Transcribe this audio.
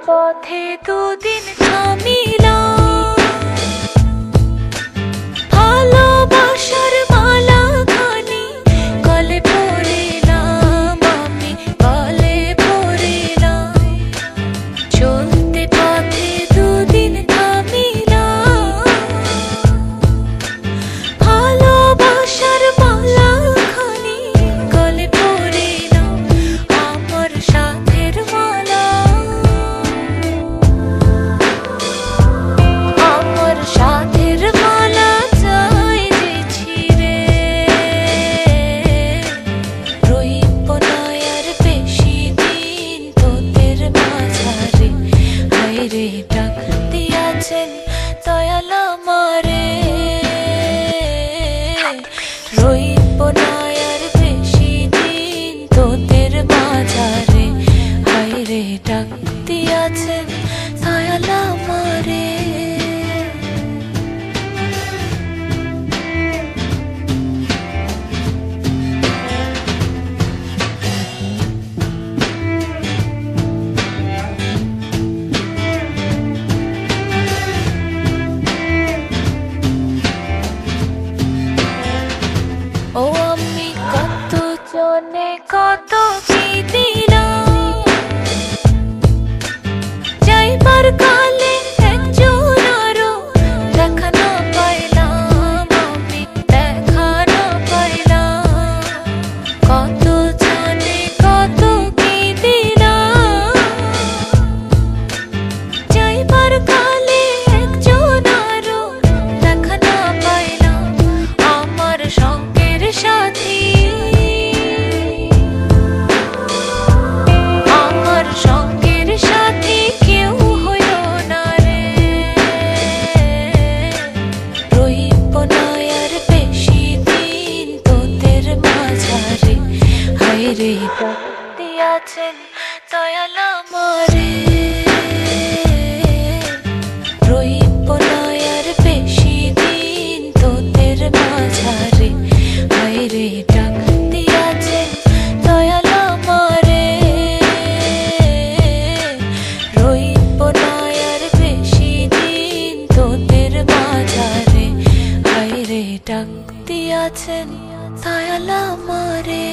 পথে দুদিন থামিলাম, ভালোবাসার মালা খানি গলে পড়িলাম, আমি গলে পড়িলাম। চলতে পথে দুদিন থামিলাম, ভালোবাসার মালা খানি গলে পড়িলাম, আমার সাথের মালা, আমার সাথের মালা চাই যে ছিঁড়ে। রইব না আর বেশি দিন তোদের মাঝারে, হায়রে ডাক দিয়াছেন দয়াল আমারে। রইব না আর বেশি দিন তোদের মাঝারে, হায়রে ডাক দিয়াছেন দয়াল আমারে। ও আমি কত জনে কত কি দিলাম, যাইবার কালে একজন আরো দেখা না পাইলাম, আমি দেখা না পাইলাম। কত জনে কত কি দিলাম, যাইবার কালে একজন আরো দেখা না পাইলাম, আমার সঙ্গের সাথী, আমার সঙ্গের সাথী কেউ হইল না রে। রইব না আর বেশি দিন তোদের মাঝারে, হায়রে ডাক দিয়াছেন দয়াল আমারে। রইব না আর বেশি দিন তোদের মাঝারে, হায়রে ডাক দিয়াছেন দয়াল আমারে। রইব না আর বেশি দিন তোদের মাঝারে, হায়রে ডাক দিয়াছেন দয়াল আমারে।